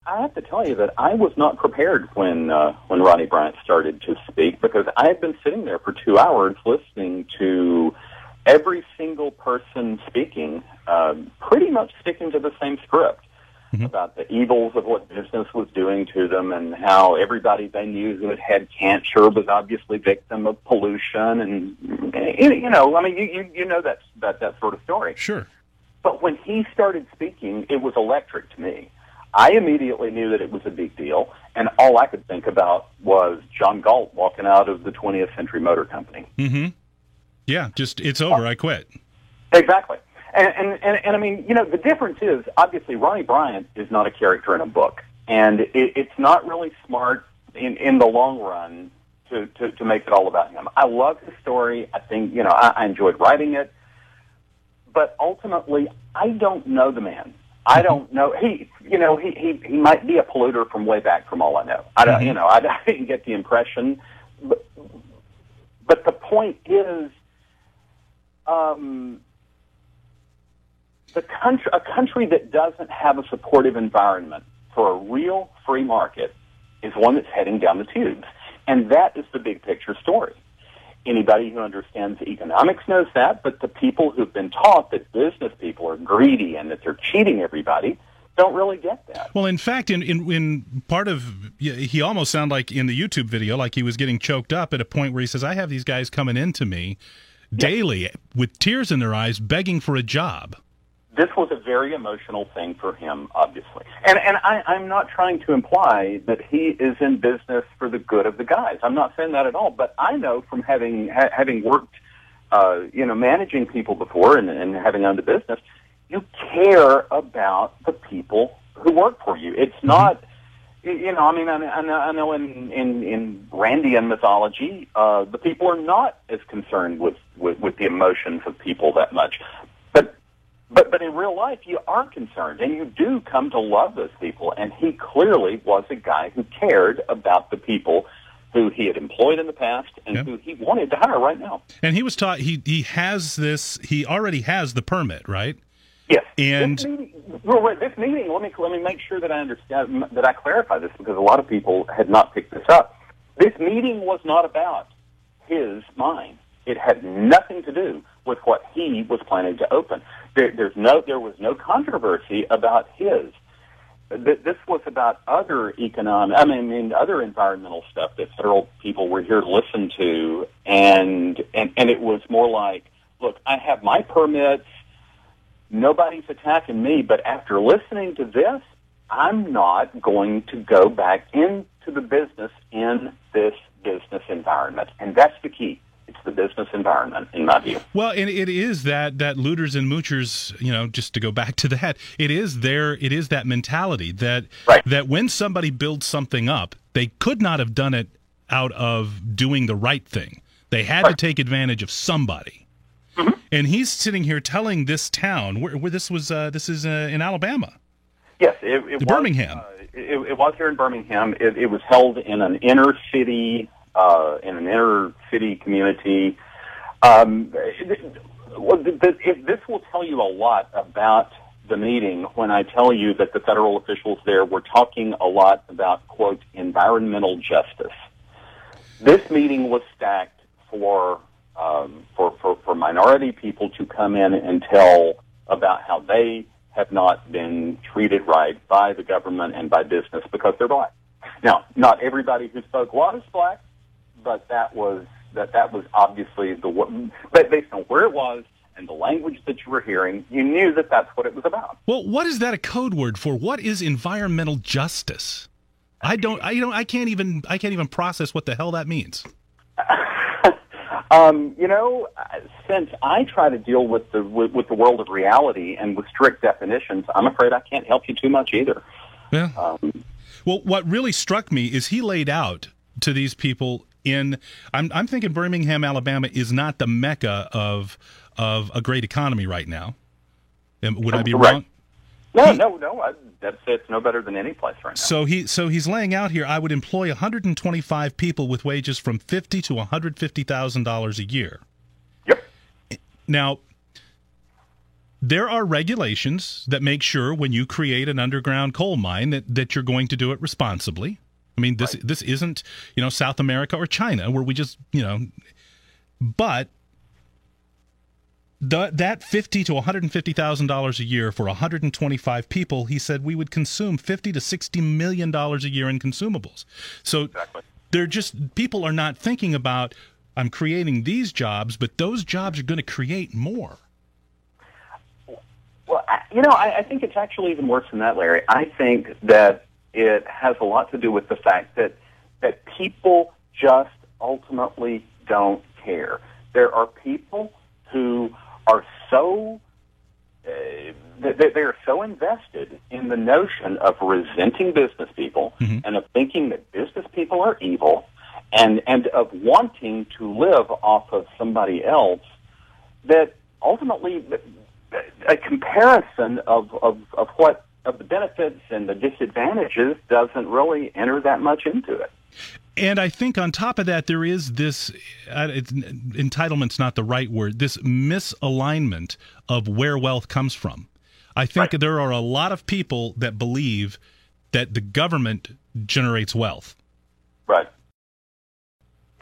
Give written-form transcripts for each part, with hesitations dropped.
I have to tell you that I was not prepared when Ronnie Bryant started to speak, because I had been sitting there for 2 hours listening to every single person speaking, pretty much sticking to the same script about the evils of what business was doing to them, and how everybody they knew who had cancer was obviously victim of pollution, and you know that sort of story. Sure. But when he started speaking, it was electric to me. I immediately knew that it was a big deal, and all I could think about was John Galt walking out of the 20th Century Motor Company. Mm-hmm. Yeah, just, it's over, I quit. Exactly. And I mean, you know, the difference is, obviously, Ronnie Bryant is not a character in a book, and it's not really smart in the long run to make it all about him. I love his story. I think, you know, I enjoyed writing it, but ultimately, I don't know the man. I don't know. He might be a polluter from way back, from all I know. I don't, I didn't get the impression, but the point is, a country that doesn't have a supportive environment for a real free market is one that's heading down the tubes. And that is the big picture story. Anybody who understands economics knows that, but the people who've been taught that business people are greedy and that they're cheating everybody don't really get that. Well, in fact, in part of, he almost sounded like in the YouTube video, like he was getting choked up at a point where he says, I have these guys coming into me daily with tears in their eyes begging for a job. This was a very emotional thing for him, obviously. And I'm not trying to imply that he is in business for the good of the guys. I'm not saying that at all. But I know from having worked, managing people before and having owned a business, you care about the people who work for you. It's not, I know in Randian mythology, the people are not as concerned with the emotions of people that much. But in real life, you are concerned, and you do come to love those people. And he clearly was a guy who cared about the people who he had employed in the past and who he wanted to hire right now. And he was taught, he has this, he already has the permit, right? Yes. And this meeting, let me make sure that I understand, that I clarify this, because a lot of people had not picked this up. This meeting was not about his mine. It had nothing to do with what he was planning to open. There was no controversy about his. This was about other other environmental stuff that federal people were here to listen to, and it was more like, look, I have my permits, nobody's attacking me, but after listening to this, I'm not going to go back into the business in this business environment, and that's the key. It's the business environment, in my view. Well, and it is that looters and moochers, just to go back to that, it is that mentality that when somebody builds something up, they could not have done it out of doing the right thing. They had to take advantage of somebody. Mm-hmm. And he's sitting here telling this town, where this is in Alabama. Yes, it was Birmingham. It was here in Birmingham. It was held in an inner city. In an inner city community. This will tell you a lot about the meeting when I tell you that the federal officials there were talking a lot about, quote, environmental justice. This meeting was stacked for minority people to come in and tell about how they have not been treated right by the government and by business because they're black. Now, not everybody who spoke was black, but that was obviously but based on where it was and the language that you were hearing, you knew that that's what it was about. Well, what is that a code word for? What is environmental justice? I can't even process what the hell that means. Since I try to deal with the world of reality and with strict definitions, I'm afraid I can't help you too much either. Yeah. Well, what really struck me is he laid out to these people I'm thinking Birmingham, Alabama is not the mecca of a great economy right now. Would I be wrong? No. It's no better than any place right now. So he's laying out here, I would employ 125 people with wages from $50,000 to $150,000 a year. Yep. Now, there are regulations that make sure when you create an underground coal mine that you're going to do it responsibly. I mean, this isn't, South America or China where we just, but that $50,000 to $150,000 a year for 125 people, he said we would consume $50 to $60 million a year in consumables. So people are not thinking about, I'm creating these jobs, but those jobs are going to create more. Well, I think it's actually even worse than that, Larry. I think that it has a lot to do with the fact that people just ultimately don't care. There are people who are so they are so invested in the notion of resenting business people and of thinking that business people are evil and of wanting to live off of somebody else that ultimately a comparison of the benefits and the disadvantages doesn't really enter that much into it. And I think on top of that, there is this, entitlement's not the right word, this misalignment of where wealth comes from. I think there are a lot of people that believe that the government generates wealth. Right.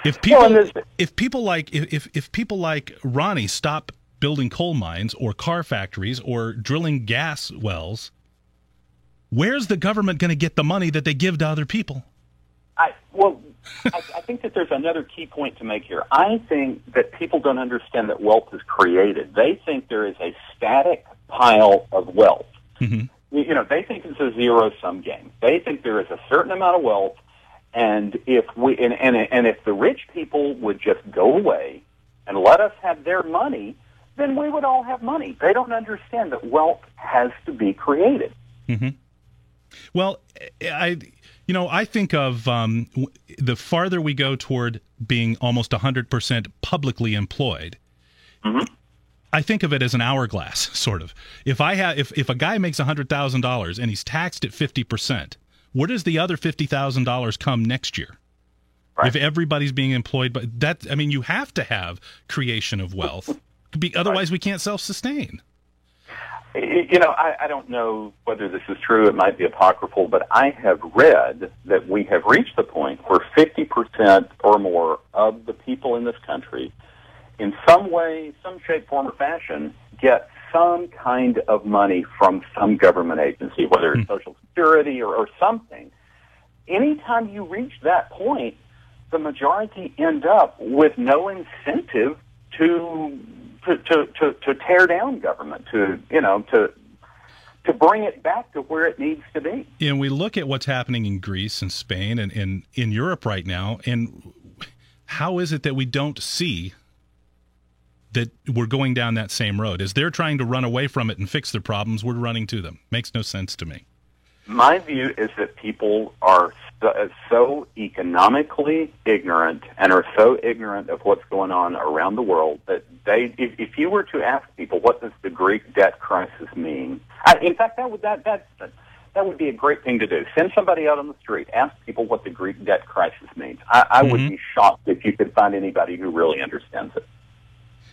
If people like Ronnie stop building coal mines or car factories or drilling gas wells, where's the government going to get the money that they give to other people? I think that there's another key point to make here. I think that people don't understand that wealth is created. They think there is a static pile of wealth. They think it's a zero-sum game. They think there is a certain amount of wealth, and if the rich people would just go away and let us have their money, then we would all have money. They don't understand that wealth has to be created. Well, I think of the farther we go toward being almost 100% publicly employed, I think of it as an hourglass, sort of. If a guy makes $100,000 and he's taxed at 50%, where does the other $50,000 come next year? Right. If everybody's being employed, you have to have creation of wealth. Otherwise, we can't self-sustain. I don't know whether this is true. It might be apocryphal, but I have read that we have reached the point where 50% or more of the people in this country, in some way, some shape, form, or fashion, get some kind of money from some government agency, whether it's Social Security or something. Anytime you reach that point, the majority end up with no incentive to tear down government, to bring it back to where it needs to be. And we look at what's happening in Greece and Spain and in Europe right now, and how is it that we don't see that we're going down that same road? As they're trying to run away from it and fix their problems, we're running to them. Makes no sense to me. My view is that people are so economically ignorant and are so ignorant of what's going on around the world that if you were to ask people what does the Greek debt crisis mean, in fact that would be a great thing to do. Send somebody out on the street, ask people what the Greek debt crisis means. I would be shocked if you could find anybody who really understands it.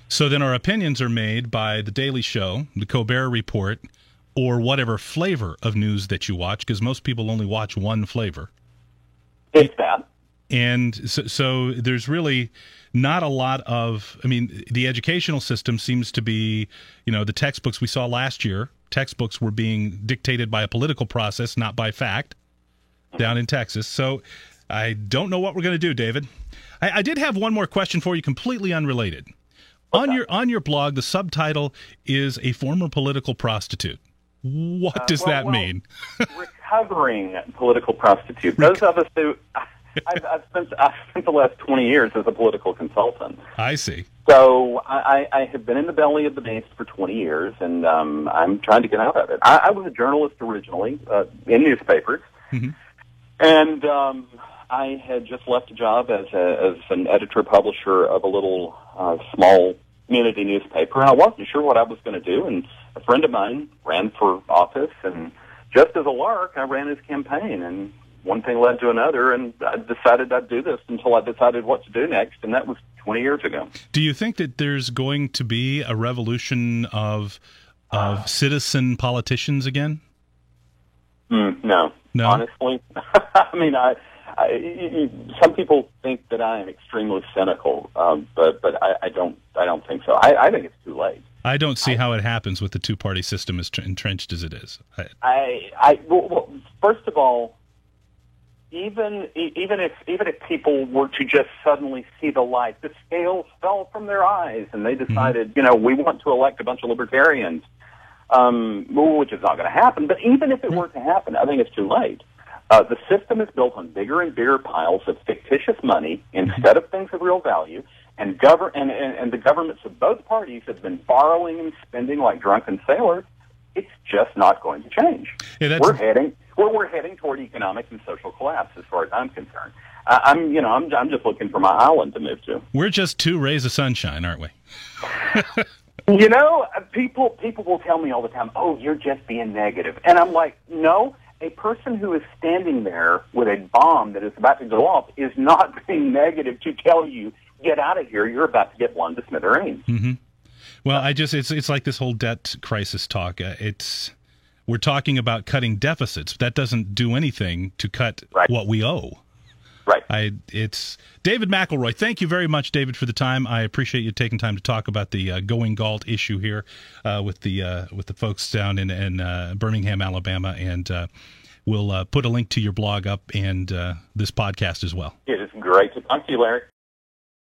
So then our opinions are made by The Daily Show, The Colbert Report, or whatever flavor of news that you watch, because most people only watch one flavor. It's bad. And so there's really not a lot of, the educational system seems to be, the textbooks we saw last year, textbooks were being dictated by a political process, not by fact, down in Texas. So I don't know what we're going to do, David. I did have one more question for you, completely unrelated. On your blog, the subtitle is "A Former Political Prostitute." What does that mean? Recovering political prostitute. Those of us who I've spent the last 20 years as a political consultant. I see. So I have been in the belly of the beast for 20 years, and I'm trying to get out of it. I was a journalist originally in newspapers, and I had just left a job as an editor-publisher of a little small community newspaper, and I wasn't sure what I was going to do, and a friend of mine ran for office, and just as a lark, I ran his campaign, and one thing led to another, and I decided I'd do this until I decided what to do next, and that was 20 years ago. Do you think that there's going to be a revolution of of citizen politicians again? No. Honestly, I mean, some people think that I am extremely cynical, but I don't think so. I think it's too late. I don't see how it happens with the two-party system as entrenched as it is. Well, first of all, even if people were to just suddenly see the light, the scales fell from their eyes, and they decided, we want to elect a bunch of libertarians, which is not going to happen. But even if it were to happen, I think it's too late. The system is built on bigger and bigger piles of fictitious money instead of things of real value, and the governments of both parties have been borrowing and spending like drunken sailors. It's just not going to change. Yeah, we're heading toward economic and social collapse, as far as I'm concerned. I'm just looking for my island to move to. We're just 2 rays of sunshine, aren't we? People will tell me all the time, "Oh, you're just being negative," and I'm like, no. A person who is standing there with a bomb that is about to go off is not being negative to tell you, get out of here, you're about to get blown to smithereens. Mm-hmm. Well, it's like this whole debt crisis talk. We're talking about cutting deficits. That doesn't do anything to cut what we owe. Right. It's David McElroy. Thank you very much, David, for the time. I appreciate you taking time to talk about the going Galt issue here with the folks down in Birmingham, Alabama, and we'll put a link to your blog up and this podcast as well. It is great to talk to you, Larry.